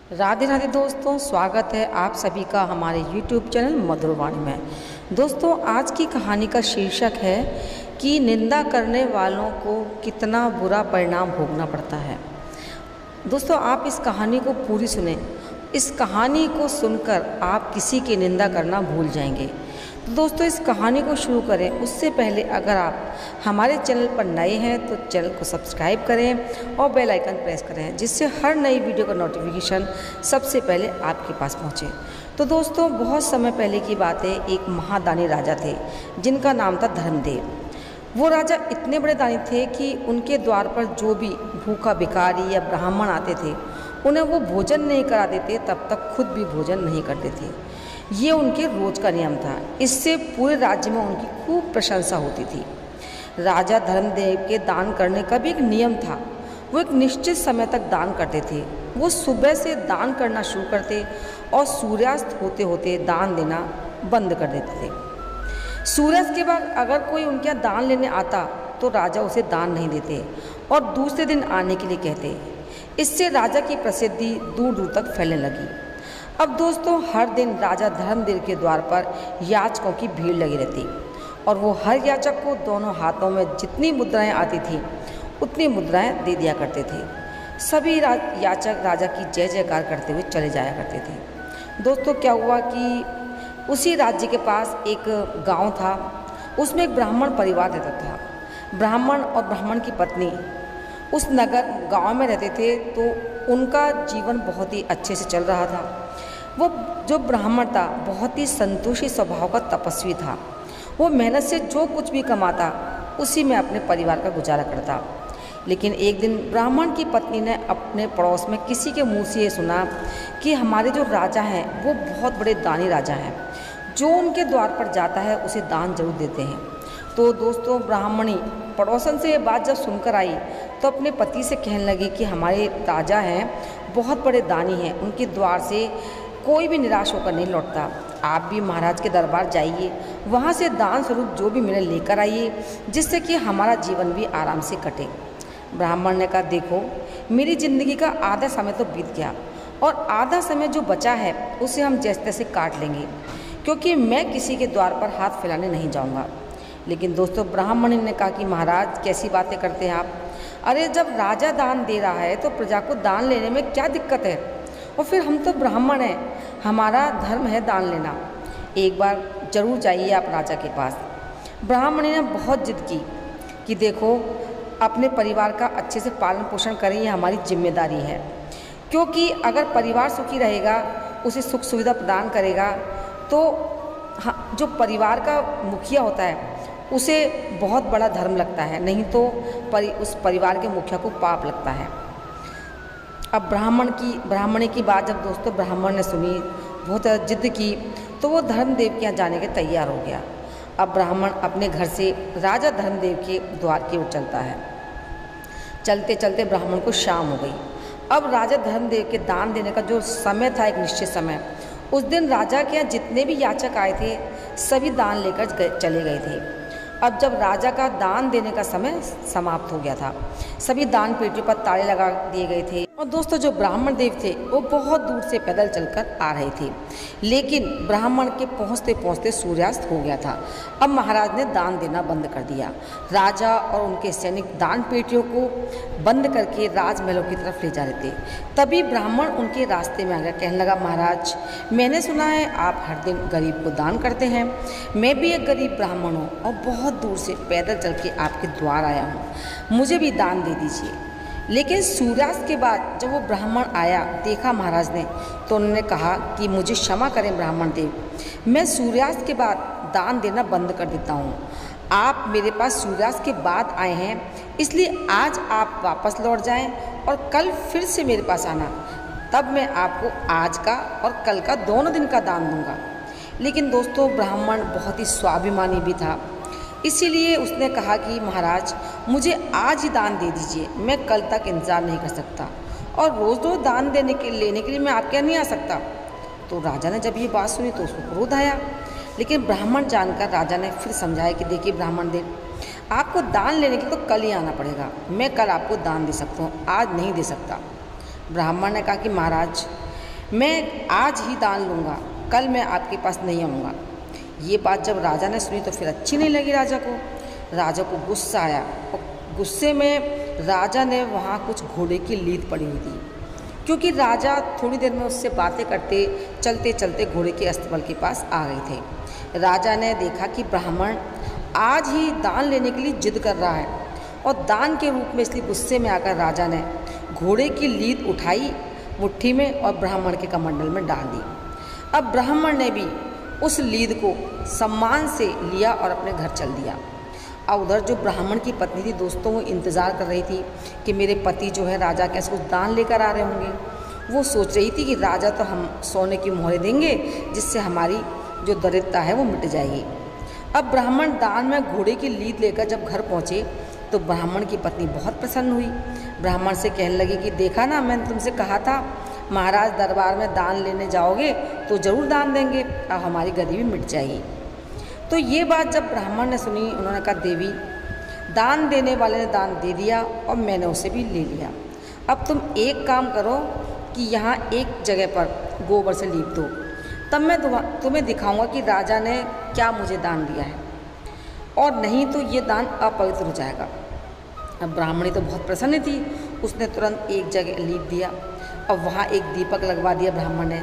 राधे राधे दोस्तों, स्वागत है आप सभी का हमारे YouTube चैनल मधुरवाणी में। दोस्तों, आज की कहानी का शीर्षक है कि निंदा करने वालों को कितना बुरा परिणाम भोगना पड़ता है। दोस्तों, आप इस कहानी को पूरी सुने। इस कहानी को सुनकर आप किसी की निंदा करना भूल जाएंगे। तो दोस्तों, इस कहानी को शुरू करें उससे पहले अगर आप हमारे चैनल पर नए हैं तो चैनल को सब्सक्राइब करें और बेल आइकन प्रेस करें, जिससे हर नई वीडियो का नोटिफिकेशन सबसे पहले आपके पास पहुंचे। तो दोस्तों, बहुत समय पहले की बात है। एक महादानी राजा थे जिनका नाम था धर्मदेव। वो राजा इतने बड़े दानी थे कि उनके द्वार पर जो भी भूखा भिखारी या ब्राह्मण आते थे उन्हें वो भोजन नहीं करा देते, तब तक खुद भी भोजन नहीं करते थे। ये उनके रोज का नियम था। इससे पूरे राज्य में उनकी खूब प्रशंसा होती थी। राजा धर्मदेव के दान करने का भी एक नियम था। वो एक निश्चित समय तक दान करते थे। वो सुबह से दान करना शुरू करते और सूर्यास्त होते होते दान देना बंद कर देते थे। सूर्यास्त के बाद अगर कोई उनके यहाँ दान लेने आता तो राजा उसे दान नहीं देते और दूसरे दिन आने के लिए कहते। इससे राजा की प्रसिद्धि दूर दूर तक फैलने लगी। अब दोस्तों, हर दिन राजा धर्मदेव के द्वार पर याचकों की भीड़ लगी रहती और वो हर याचक को दोनों हाथों में जितनी मुद्राएं आती थी उतनी मुद्राएं दे दिया करते थे। सभी याचक राजा की जय जयकार करते हुए चले जाया करते थे। दोस्तों, क्या हुआ कि उसी राज्य के पास एक गांव था। उसमें एक ब्राह्मण परिवार रहता था। ब्राह्मण और ब्राह्मण की पत्नी उस नगर गांव में रहते थे, तो उनका जीवन बहुत ही अच्छे से चल रहा था। वो जो ब्राह्मण था बहुत ही संतोषी स्वभाव का तपस्वी था। वो मेहनत से जो कुछ भी कमाता उसी में अपने परिवार का गुजारा करता। लेकिन एक दिन ब्राह्मण की पत्नी ने अपने पड़ोस में किसी के मुंह से ये सुना कि हमारे जो राजा हैं वो बहुत बड़े दानी राजा हैं, जो उनके द्वार पर जाता है उसे दान जरूर देते हैं। तो दोस्तों, ब्राह्मणी पड़ोसन से ये बात जब सुनकर आई तो अपने पति से कहने लगी कि हमारे राजा हैं बहुत बड़े दानी हैं, उनके द्वार से कोई भी निराश होकर नहीं लौटता। आप भी महाराज के दरबार जाइए, वहाँ से दान स्वरूप जो भी मिले लेकर आइए, जिससे कि हमारा जीवन भी आराम से कटे। ब्राह्मण ने कहा, देखो, मेरी ज़िंदगी का आधा समय तो बीत गया और आधा समय जो बचा है उसे हम जैसे तैसे काट लेंगे, क्योंकि मैं किसी के द्वार पर हाथ फैलाने नहीं जाऊँगा। लेकिन दोस्तों, ब्राह्मणी ने कहा कि महाराज, कैसी बातें करते हैं आप। अरे, जब राजा दान दे रहा है तो प्रजा को दान लेने में क्या दिक्कत है। और फिर हम तो ब्राह्मण हैं, हमारा धर्म है दान लेना। एक बार जरूर जाइए आप राजा के पास। ब्राह्मणी ने बहुत जिद की कि देखो, अपने परिवार का अच्छे से पालन पोषण करें, ये हमारी जिम्मेदारी है। क्योंकि अगर परिवार सुखी रहेगा, उसे सुख सुविधा प्रदान करेगा, तो जो परिवार का मुखिया होता है उसे बहुत बड़ा धर्म लगता है, नहीं तो उस परिवार के मुखिया को पाप लगता है। अब ब्राह्मणी की बात जब दोस्तों ब्राह्मण ने सुनी, बहुत ज़्यादा जिद की, तो वो धर्मदेव के यहाँ जाने के तैयार हो गया। अब ब्राह्मण अपने घर से राजा धर्मदेव के द्वार की ओर चलता है। चलते चलते ब्राह्मण को शाम हो गई। अब राजा धर्मदेव के दान देने का जो समय था, एक निश्चित समय, उस दिन राजा के यहाँ जितने भी याचक आए थे सभी दान लेकर चले गए थे। अब जब राजा का दान देने का समय समाप्त हो गया था, सभी दान पेटियों पर ताले लगा दिए गए थे। और दोस्तों, जो ब्राह्मण देव थे वो बहुत दूर से पैदल चलकर आ रहे थे, लेकिन ब्राह्मण के पहुंचते पहुंचते सूर्यास्त हो गया था। अब महाराज ने दान देना बंद कर दिया। राजा और उनके सैनिक दान पेटियों को बंद करके राजमहलों की तरफ ले जा रहे थे। तभी ब्राह्मण उनके रास्ते में आ गया। कहने लगा, महाराज, मैंने सुना है आप हर दिन गरीब को दान करते हैं। मैं भी एक गरीब ब्राह्मण हूँ और बहुत दूर से पैदल चल के आपके द्वार आया हूँ, मुझे भी दान दे दीजिए। लेकिन सूर्यास्त के बाद जब वो ब्राह्मण आया, देखा महाराज ने, तो उन्होंने कहा कि मुझे क्षमा करें ब्राह्मण देव, मैं सूर्यास्त के बाद दान देना बंद कर देता हूँ। आप मेरे पास सूर्यास्त के बाद आए हैं, इसलिए आज आप वापस लौट जाएं और कल फिर से मेरे पास आना, तब मैं आपको आज का और कल का दोनों दिन का दान दूंगा। लेकिन दोस्तों, ब्राह्मण बहुत ही स्वाभिमानी भी था, इसीलिए उसने कहा कि महाराज, मुझे आज ही दान दे दीजिए, मैं कल तक इंतज़ार नहीं कर सकता और रोज़ रोज़ दान लेने के लिए मैं आपके यहाँ नहीं आ सकता। तो राजा ने जब ये बात सुनी तो उसको क्रोध आया। लेकिन ब्राह्मण जानकर राजा ने फिर समझाया कि देखिए ब्राह्मण देव, आपको दान लेने के लिए तो कल ही आना पड़ेगा, मैं कल आपको दान दे सकता हूँ, आज नहीं दे सकता। ब्राह्मण ने कहा कि महाराज, मैं आज ही दान लूँगा, कल मैं आपके पास नहीं आऊँगा। ये बात जब राजा ने सुनी तो फिर अच्छी नहीं लगी राजा को। राजा को गुस्सा आया और गुस्से में राजा ने वहाँ कुछ घोड़े की लीद पड़ी हुई थी, क्योंकि राजा थोड़ी देर में उससे बातें करते चलते चलते घोड़े के अस्तबल के पास आ गए थे। राजा ने देखा कि ब्राह्मण आज ही दान लेने के लिए जिद कर रहा है और दान के रूप में, इसलिए गुस्से में आकर राजा ने घोड़े की लीद उठाई मुट्ठी में और ब्राह्मण के कमंडल में डाल दी। अब ब्राह्मण ने भी उस लीद को सम्मान से लिया और अपने घर चल दिया। अब उधर जो ब्राह्मण की पत्नी थी दोस्तों, वो इंतज़ार कर रही थी कि मेरे पति जो है राजा कैसे कुछ दान लेकर आ रहे होंगे। वो सोच रही थी कि राजा तो हम सोने की मोहरें देंगे जिससे हमारी जो दरिद्रता है वो मिट जाएगी। अब ब्राह्मण दान में घोड़े की लीद लेकर जब घर पहुँचे तो ब्राह्मण की पत्नी बहुत प्रसन्न हुई। ब्राह्मण से कहने लगी कि देखा ना, मैंने तुमसे कहा था महाराज दरबार में दान लेने जाओगे तो ज़रूर दान देंगे, अब हमारी गरीबी मिट जाएगी। तो ये बात जब ब्राह्मण ने सुनी, उन्होंने कहा देवी, दान देने वाले ने दान दे दिया और मैंने उसे भी ले लिया। अब तुम एक काम करो कि यहाँ एक जगह पर गोबर से लीप दो, तब मैं तुम्हें दिखाऊंगा कि राजा ने क्या मुझे दान दिया है, और नहीं तो ये दान अपवित्र हो जाएगा। अब ब्राह्मणी तो बहुत प्रसन्न थी, उसने तुरंत एक जगह लीप दिया और वहाँ एक दीपक लगवा दिया ब्राह्मण ने,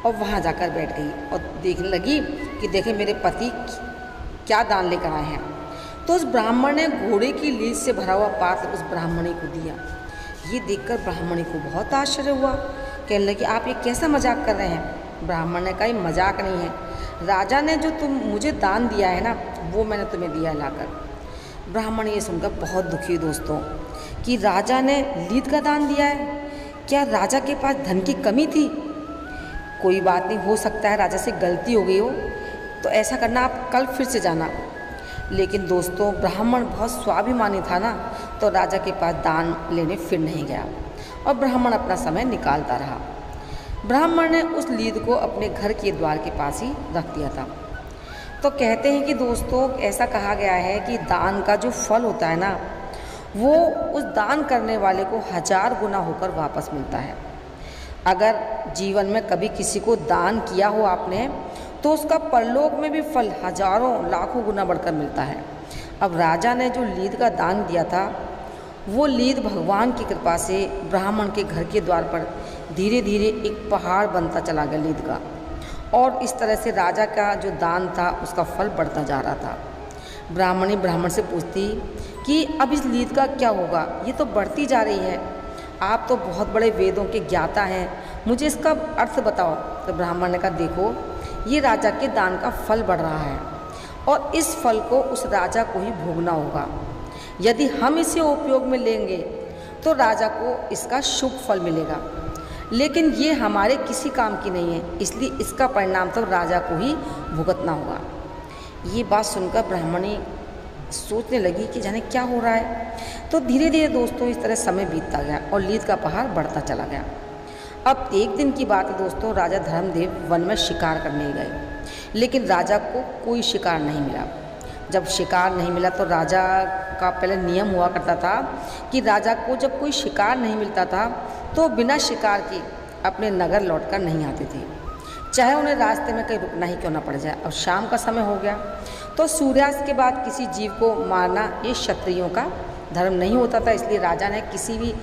और वहाँ जाकर बैठ गई और देखने लगी कि देखे मेरे पति क्या दान लेकर आए हैं। तो उस ब्राह्मण ने घोड़े की लीद से भरा हुआ पात्र उस ब्राह्मणी को दिया। ये देखकर ब्राह्मणी को बहुत आश्चर्य हुआ, कहने लगी आप ये कैसा मजाक कर रहे हैं। ब्राह्मण ने कहा मजाक नहीं है, राजा ने जो तुम मुझे दान दिया है ना, वो मैंने तुम्हें दिया है लाकर। ब्राह्मण ये सुनकर बहुत दुखी दोस्तों कि राजा ने लीद का दान दिया है। क्या राजा के पास धन की कमी थी? कोई बात नहीं, हो सकता है राजा से गलती हो गई हो, तो ऐसा करना आप कल फिर से जाना। लेकिन दोस्तों ब्राह्मण बहुत स्वाभिमानी था ना, तो राजा के पास दान लेने फिर नहीं गया और ब्राह्मण अपना समय निकालता रहा। ब्राह्मण ने उस लीद को अपने घर के द्वार के पास ही रख दिया था। तो कहते हैं कि दोस्तों ऐसा कहा गया है कि दान का जो फल होता है ना, वो उस दान करने वाले को 1000 गुना होकर वापस मिलता है। अगर जीवन में कभी किसी को दान किया हो आपने, तो उसका परलोक में भी फल हजारों लाखों गुना बढ़कर मिलता है। अब राजा ने जो लीद का दान दिया था, वो लीद भगवान की कृपा से ब्राह्मण के घर के द्वार पर धीरे धीरे एक पहाड़ बनता चला गया लीद का, और इस तरह से राजा का जो दान था उसका फल बढ़ता जा रहा था। ब्राह्मणी ब्राह्मण से पूछती कि अब इस लीद का क्या होगा, ये तो बढ़ती जा रही है, आप तो बहुत बड़े वेदों के ज्ञाता हैं, मुझे इसका अर्थ बताओ। तो ब्राह्मण ने कहा देखो, ये राजा के दान का फल बढ़ रहा है और इस फल को उस राजा को ही भोगना होगा। यदि हम इसे उपयोग में लेंगे तो राजा को इसका शुभ फल मिलेगा, लेकिन ये हमारे किसी काम की नहीं है, इसलिए इसका परिणाम तो राजा को ही भुगतना होगा। ये बात सुनकर ब्राह्मणी सोचने लगी कि जाने क्या हो रहा है। तो धीरे धीरे दोस्तों इस तरह समय बीतता गया और लीद का पहाड़ बढ़ता चला गया। अब एक दिन की बात है दोस्तों, राजा धर्मदेव वन में शिकार करने गए, लेकिन राजा को कोई शिकार नहीं मिला। जब शिकार नहीं मिला तो राजा का पहले नियम हुआ करता था कि राजा को जब कोई शिकार नहीं मिलता था तो बिना शिकार के अपने नगर लौटकर नहीं आते थे, चाहे उन्हें रास्ते में कहीं रुकना ही क्यों ना पड़ जाए। अब शाम का समय हो गया, तो सूर्यास्त के बाद किसी जीव को मारना ये क्षत्रियों का धर्म नहीं होता था, इसलिए राजा ने किसी भी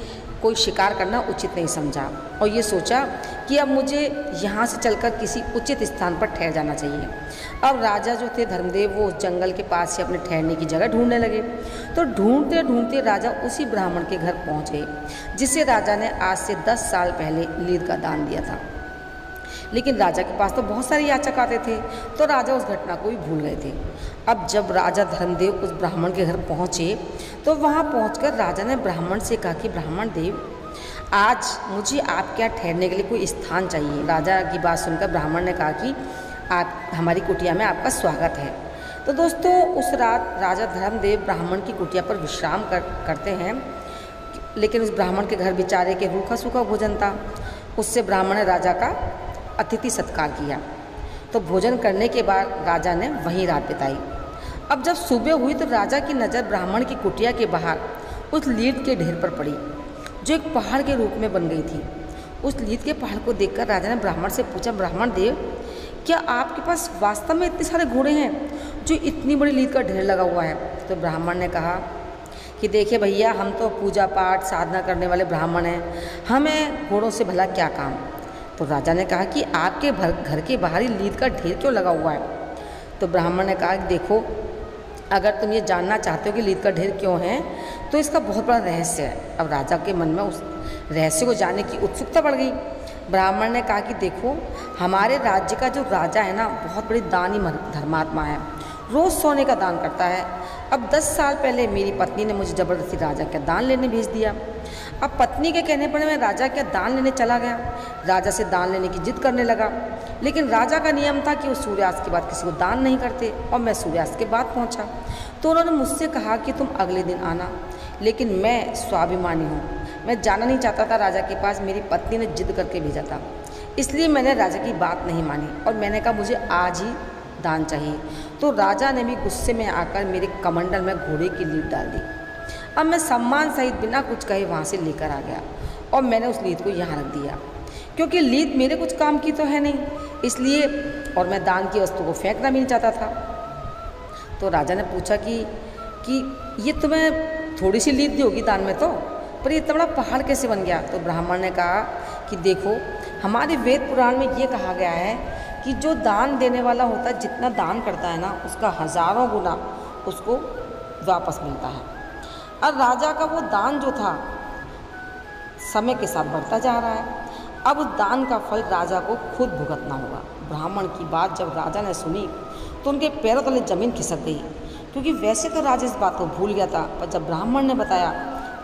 कोई शिकार करना उचित नहीं समझा और ये सोचा कि अब मुझे यहाँ से चलकर किसी उचित स्थान पर ठहर जाना चाहिए। अब राजा जो थे धर्मदेव, वो जंगल के पास से अपने ठहरने की जगह ढूंढने लगे। तो ढूंढते ढूंढते राजा उसी ब्राह्मण के घर पहुँचे जिसे राजा ने आज से 10 साल पहले लीद का दान दिया था। लेकिन राजा के पास तो बहुत सारे याचक आते थे, तो राजा उस घटना को भी भूल गए थे। अब जब राजा धर्मदेव उस ब्राह्मण के घर पहुँचे तो वहाँ पहुँचकर राजा ने ब्राह्मण से कहा कि ब्राह्मण देव, आज मुझे आपके यहाँ ठहरने के लिए कोई स्थान चाहिए। राजा की बात सुनकर ब्राह्मण ने कहा कि आप हमारी कुटिया में आपका स्वागत है। तो दोस्तों उस रात राजा धर्मदेव ब्राह्मण की कुटिया पर विश्राम करते हैं, लेकिन उस ब्राह्मण के घर बेचारे के रूखा सूखा भोजन था। उससे ब्राह्मण ने राजा का अतिथि सत्कार किया। तो भोजन करने के बाद राजा ने वहीं रात बिताई। अब जब सुबह हुई तो राजा की नज़र ब्राह्मण की कुटिया के बाहर उस लीद के ढेर पर पड़ी जो एक पहाड़ के रूप में बन गई थी। उस लीद के पहाड़ को देखकर राजा ने ब्राह्मण से पूछा, ब्राह्मण देव, क्या आपके पास वास्तव में इतने सारे घोड़े हैं जो इतनी बड़ी लीद का ढेर लगा हुआ है? तो ब्राह्मण ने कहा कि देखिए भैया, हम तो पूजा पाठ साधना करने वाले ब्राह्मण हैं, हमें घोड़ों से भला क्या काम। तो राजा ने कहा कि आपके घर के बाहर ही लीद का ढेर क्यों लगा हुआ है? तो ब्राह्मण ने कहा, देखो, अगर तुम ये जानना चाहते हो कि लीद का ढेर क्यों है तो इसका बहुत बड़ा रहस्य है। अब राजा के मन में उस रहस्य को जानने की उत्सुकता बढ़ गई। ब्राह्मण ने कहा कि देखो, हमारे राज्य का जो राजा है ना, बहुत बड़ी दानी धर्मात्मा है, रोज़ सोने का दान करता है। अब 10 साल पहले मेरी पत्नी ने मुझे ज़बरदस्ती राजा का दान लेने भेज दिया। अब पत्नी के कहने पर मैं राजा का दान लेने चला गया। राजा से दान लेने की जिद करने लगा, लेकिन राजा का नियम था कि वो सूर्यास्त के बाद किसी को दान नहीं करते, और मैं सूर्यास्त के बाद पहुंचा। तो उन्होंने मुझसे कहा कि तुम अगले दिन आना, लेकिन मैं स्वाभिमानी हूँ, मैं जाना नहीं चाहता था राजा के पास। मेरी पत्नी ने जिद करके भेजा था, इसलिए मैंने राजा की बात नहीं मानी और मैंने कहा मुझे आज ही दान चाहिए। तो राजा ने भी गुस्से में आकर मेरे कमंडल में घोड़े की लीद डाल दी। अब मैं सम्मान सहित बिना कुछ कहे वहाँ से लेकर आ गया और मैंने उस लीद को यहाँ रख दिया, क्योंकि लीद मेरे कुछ काम की तो है नहीं, इसलिए, और मैं दान की वस्तु को फेंकना भी नहीं चाहता था। तो राजा ने पूछा कि ये तुम्हें थोड़ी सी लीद दी होगी दान में तो, पर ये इतना बड़ा पहाड़ कैसे बन गया? तो ब्राह्मण ने कहा कि देखो, हमारे वेद पुराण में ये कहा गया है कि जो दान देने वाला होता है, जितना दान करता है ना, उसका हज़ारों गुना उसको वापस मिलता है। और राजा का वो दान जो था समय के साथ बढ़ता जा रहा है। अब उस दान का फल राजा को खुद भुगतना होगा। ब्राह्मण की बात जब राजा ने सुनी तो उनके पैरों तले जमीन खिसक गई, क्योंकि वैसे तो राजा इस बात को भूल गया था, पर जब ब्राह्मण ने बताया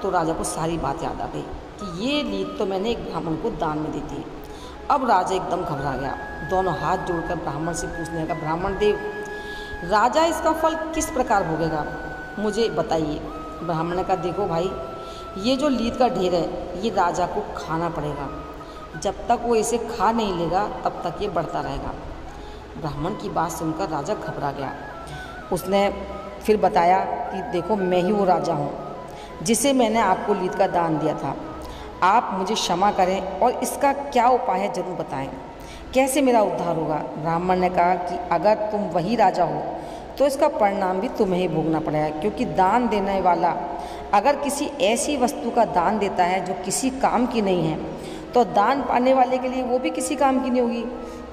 तो राजा को सारी बात याद आ गई कि ये लीद तो मैंने एक ब्राह्मण को दान में दी थी। अब राजा एकदम घबरा गया, दोनों हाथ जोड़कर ब्राह्मण से पूछने लगा, ब्राह्मण देव, राजा इसका फल किस प्रकार भोगेगा, मुझे बताइए। ब्राह्मण ने कहा, देखो भाई, ये जो लीद का ढेर है ये राजा को खाना पड़ेगा, जब तक वो इसे खा नहीं लेगा तब तक ये बढ़ता रहेगा। ब्राह्मण की बात सुनकर राजा घबरा गया। उसने फिर बताया कि देखो, मैं ही वो राजा हूँ जिसे मैंने आपको लीद का दान दिया था, आप मुझे क्षमा करें और इसका क्या उपाय है ज़रूर बताएं, कैसे मेरा उद्धार होगा। ब्राह्मण ने कहा कि अगर तुम वही राजा हो तो इसका परिणाम भी तुम्हें ही भोगना पड़ेगा, क्योंकि दान देने वाला अगर किसी ऐसी वस्तु का दान देता है जो किसी काम की नहीं है, तो दान पाने वाले के लिए वो भी किसी काम की नहीं होगी,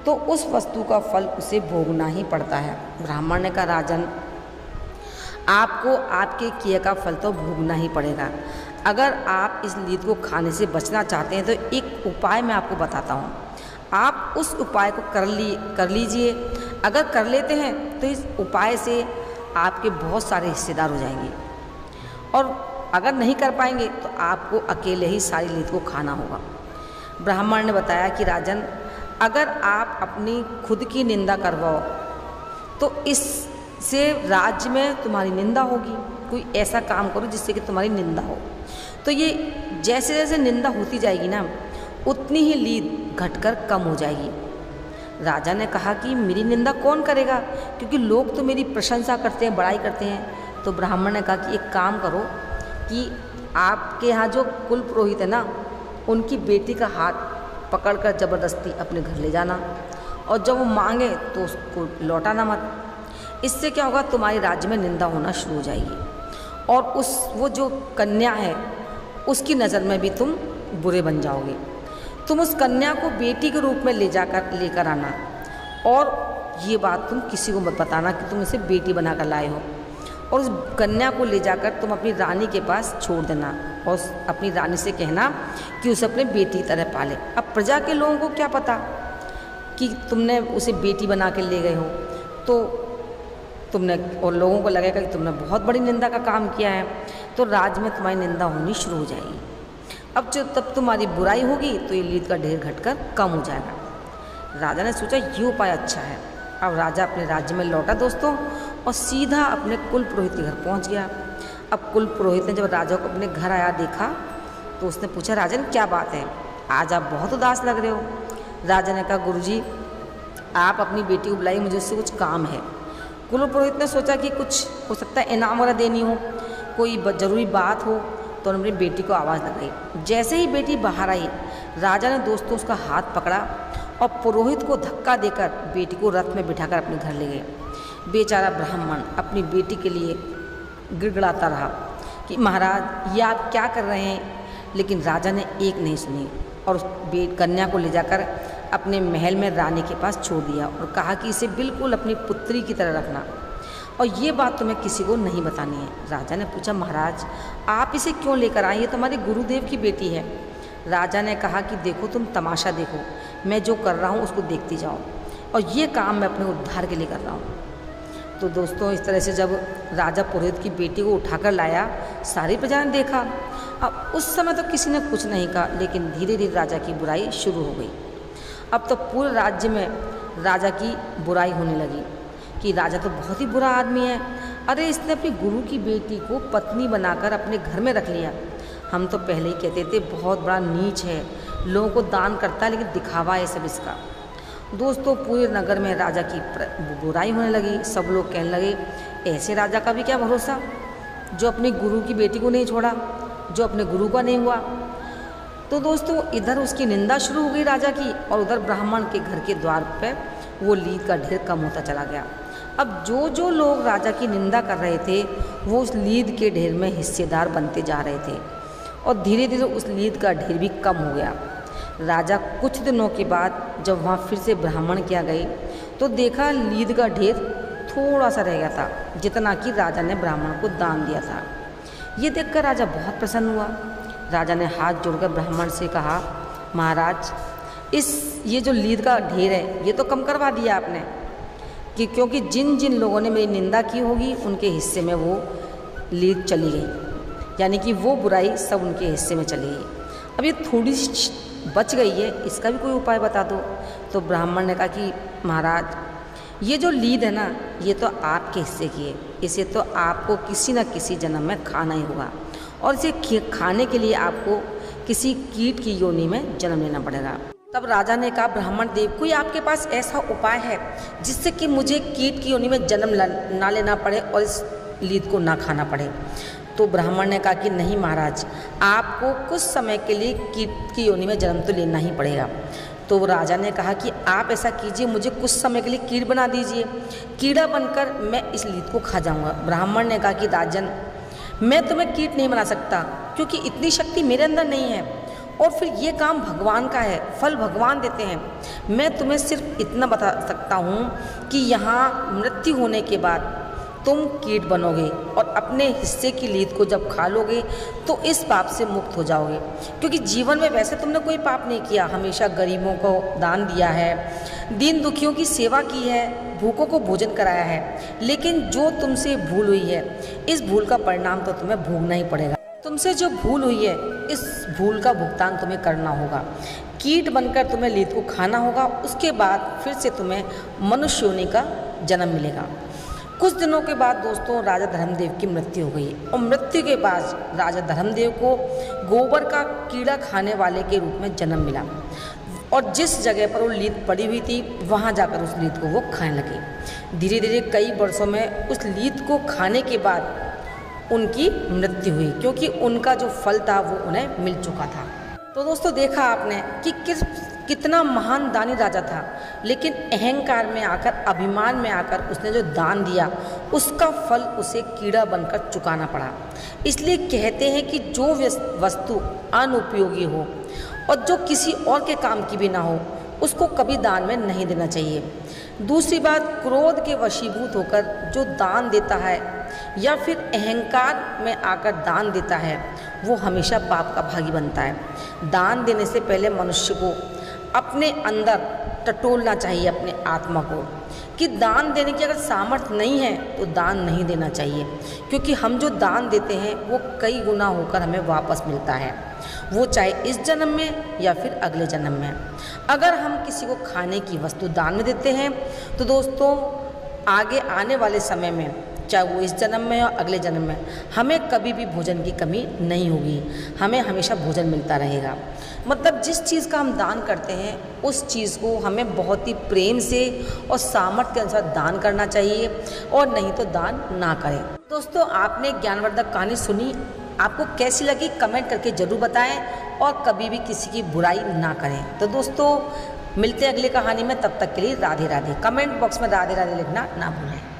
तो उस वस्तु का फल उसे भोगना ही पड़ता है। ब्राह्मण ने कहा, राजन, आपको आपके किए का फल तो भोगना ही पड़ेगा। अगर आप इस लीद को खाने से बचना चाहते हैं तो एक उपाय मैं आपको बताता हूँ, आप उस उपाय को कर लीजिए। अगर कर लेते हैं तो इस उपाय से आपके बहुत सारे हिस्सेदार हो जाएंगे, और अगर नहीं कर पाएंगे तो आपको अकेले ही सारी लीद को खाना होगा। ब्राह्मण ने बताया कि राजन, अगर आप अपनी खुद की निंदा करवाओ तो इससे राज्य में तुम्हारी निंदा होगी। कोई ऐसा काम करो जिससे कि तुम्हारी निंदा हो, तो ये जैसे जैसे निंदा होती जाएगी ना, उतनी ही लीद घटकर कम हो जाएगी। राजा ने कहा कि मेरी निंदा कौन करेगा, क्योंकि लोग तो मेरी प्रशंसा करते हैं, बड़ाई करते हैं। तो ब्राह्मण ने कहा कि एक काम करो कि आपके यहाँ जो कुल पुरोहित है ना, उनकी बेटी का हाथ पकड़कर ज़बरदस्ती अपने घर ले जाना, और जब वो मांगे तो उसको लौटाना मत। इससे क्या होगा, तुम्हारे राज्य में निंदा होना शुरू हो जाएगी, और वो जो कन्या है उसकी नज़र में भी तुम बुरे बन जाओगे। तुम उस कन्या को बेटी के रूप में लेकर आना, और ये बात तुम किसी को मत बताना कि तुम इसे बेटी बनाकर लाए हो, और उस कन्या को ले जाकर तुम अपनी रानी के पास छोड़ देना, और अपनी रानी से कहना कि उसे अपने बेटी की तरह पाले। अब प्रजा के लोगों को क्या पता कि तुमने उसे बेटी बना के ले गए हो, तो तुमने, और लोगों को लगेगा कि तुमने बहुत बड़ी निंदा का काम किया है, तो राज्य में तुम्हारी निंदा होनी शुरू हो जाएगी। अब तब तुम्हारी बुराई होगी तो ये लीद का ढेर घटकर कम हो जाएगा। राजा ने सोचा ये उपाय अच्छा है। अब राजा अपने राज्य में लौटा दोस्तों, और सीधा अपने कुल पुरोहित के घर पहुंच गया। अब कुल पुरोहित ने जब राजा को अपने घर आया देखा तो उसने पूछा, राजन क्या बात है, आज आप बहुत उदास लग रहे हो। राजा ने कहा, गुरुजी, आप अपनी बेटी को बुलाइए, मुझे उससे कुछ काम है। कुल पुरोहित ने सोचा कि कुछ हो सकता है इनाम वगैरह देनी हो, कोई ज़रूरी बात हो, तो उन्होंने अपनी बेटी को आवाज़ लगाई। जैसे ही बेटी बाहर आई, राजा ने दोस्तों उसका हाथ पकड़ा और पुरोहित को धक्का देकर बेटी को रथ में बिठाकर अपने घर ले गए। बेचारा ब्राह्मण अपनी बेटी के लिए गिड़गिड़ाता रहा कि महाराज ये आप क्या कर रहे हैं, लेकिन राजा ने एक नहीं सुनी और उस कन्या को ले जाकर अपने महल में रानी के पास छोड़ दिया और कहा कि इसे बिल्कुल अपनी पुत्री की तरह रखना और ये बात तुम्हें किसी को नहीं बतानी है। राजा ने पूछा, महाराज आप इसे क्यों लेकर आए, ये तो हमारे गुरुदेव की बेटी है। राजा ने कहा कि देखो तुम तमाशा देखो, मैं जो कर रहा हूँ उसको देखती जाओ और ये काम मैं अपने उद्धार के लिए कर रहा हूँ। तो दोस्तों इस तरह से जब राजा पुरोहित की बेटी को उठाकर लाया, सारी प्रजा ने देखा। अब उस समय तो किसी ने कुछ नहीं कहा, लेकिन धीरे धीरे राजा की बुराई शुरू हो गई। अब तो पूरे राज्य में राजा की बुराई होने लगी कि राजा तो बहुत ही बुरा आदमी है, अरे इसने अपनी गुरु की बेटी को पत्नी बनाकर अपने घर में रख लिया। हम तो पहले ही कहते थे बहुत बड़ा नीच है, लोगों को दान करता है लेकिन दिखावा है सब इसका। दोस्तों पूरे नगर में राजा की बुराई होने लगी। सब लोग कहने लगे ऐसे राजा का भी क्या भरोसा, जो अपनी गुरु की बेटी को नहीं छोड़ा, जो अपने गुरु का नहीं हुआ। तो दोस्तों इधर उसकी निंदा शुरू हो गई राजा की, और उधर ब्राह्मण के घर के द्वार पर वो लीद का ढेर कम होता चला गया। अब जो जो लोग राजा की निंदा कर रहे थे वो उस लीद के ढेर में हिस्सेदार बनते जा रहे थे और धीरे धीरे उस लीद का ढेर भी कम हो गया। राजा कुछ दिनों के बाद जब वहाँ फिर से ब्राह्मण क्या गए तो देखा लीद का ढेर थोड़ा सा रह गया था, जितना कि राजा ने ब्राह्मण को दान दिया था। ये देखकर राजा बहुत प्रसन्न हुआ। राजा ने हाथ जोड़कर ब्राह्मण से कहा, महाराज ये जो लीद का ढेर है ये तो कम करवा दिया आपने, कि क्योंकि जिन जिन लोगों ने मेरी निंदा की होगी उनके हिस्से में वो लीद चली गई, यानी कि वो बुराई सब उनके हिस्से में चली गई। अब ये थोड़ी बच गई है, इसका भी कोई उपाय बता दो। तो ब्राह्मण ने कहा कि महाराज ये जो लीद है ना ये तो आपके हिस्से की है, इसे तो आपको किसी न किसी जन्म में खाना ही होगा और इसे खाने के लिए आपको किसी कीट की योनि में जन्म लेना पड़ेगा। तब राजा ने कहा, ब्राह्मण देव कोई आपके पास ऐसा उपाय है जिससे कि मुझे कीट की योनि में जन्म ना लेना पड़े और इस लीद को ना खाना पड़े। तो ब्राह्मण ने कहा कि नहीं महाराज, आपको कुछ समय के लिए कीट की योनि में जन्म तो लेना ही पड़ेगा। तो राजा ने कहा कि आप ऐसा कीजिए, मुझे कुछ समय के लिए कीट बना दीजिए, कीड़ा बनकर मैं इस लीद को खा जाऊंगा। ब्राह्मण ने कहा कि राजन मैं तुम्हें कीट नहीं बना सकता, क्योंकि इतनी शक्ति मेरे अंदर नहीं है और फिर ये काम भगवान का है, फल भगवान देते हैं। मैं तुम्हें सिर्फ इतना बता सकता हूँ कि यहाँ मृत्यु होने के बाद तुम कीट बनोगे और अपने हिस्से की लीद को जब खा लोगे तो इस पाप से मुक्त हो जाओगे, क्योंकि जीवन में वैसे तुमने कोई पाप नहीं किया, हमेशा गरीबों को दान दिया है, दीन दुखियों की सेवा की है, भूखों को भोजन कराया है। लेकिन जो तुमसे भूल हुई है इस भूल का परिणाम तो तुम्हें भोगना ही पड़ेगा। तुमसे जो भूल हुई है इस भूल का भुगतान तुम्हें करना होगा। कीट बनकर तुम्हें लीद को खाना होगा, उसके बाद फिर से तुम्हें मनुष्य योनि का जन्म मिलेगा। कुछ दिनों के बाद दोस्तों राजा धर्मदेव की मृत्यु हो गई और मृत्यु के बाद राजा धर्मदेव को गोबर का कीड़ा खाने वाले के रूप में जन्म मिला और जिस जगह पर वो लीद पड़ी हुई थी वहाँ जाकर उस लीद को वो खाने लगे। धीरे धीरे कई वर्षों में उस लीद को खाने के बाद उनकी मृत्यु हुई, क्योंकि उनका जो फल था वो उन्हें मिल चुका था। तो दोस्तों देखा आपने कि कितना महान दानी राजा था, लेकिन अहंकार में आकर, अभिमान में आकर उसने जो दान दिया उसका फल उसे कीड़ा बनकर चुकाना पड़ा। इसलिए कहते हैं कि जो वस्तु अनुपयोगी हो और जो किसी और के काम की भी ना हो उसको कभी दान में नहीं देना चाहिए। दूसरी बात, क्रोध के वशीभूत होकर जो दान देता है या फिर अहंकार में आकर दान देता है वो हमेशा पाप का भागी बनता है। दान देने से पहले मनुष्य को अपने अंदर टटोलना चाहिए अपने आत्मा को कि दान देने की अगर सामर्थ्य नहीं है तो दान नहीं देना चाहिए, क्योंकि हम जो दान देते हैं वो कई गुना होकर हमें वापस मिलता है, वो चाहे इस जन्म में या फिर अगले जन्म में। अगर हम किसी को खाने की वस्तु दान में देते हैं तो दोस्तों आगे आने वाले समय में, चाहे वो इस जन्म में या अगले जन्म में, हमें कभी भी भोजन की कमी नहीं होगी, हमें हमेशा भोजन मिलता रहेगा। मतलब जिस चीज़ का हम दान करते हैं उस चीज़ को हमें बहुत ही प्रेम से और सामर्थ्य के अनुसार दान करना चाहिए और नहीं तो दान ना करें। दोस्तों आपने ज्ञानवर्धक कहानी सुनी, आपको कैसी लगी कमेंट करके ज़रूर बताएं और कभी भी किसी की बुराई ना करें। तो दोस्तों मिलते हैं अगली कहानी में, तब तक के लिए राधे राधे। कमेंट बॉक्स में राधे राधे लिखना ना भूलें।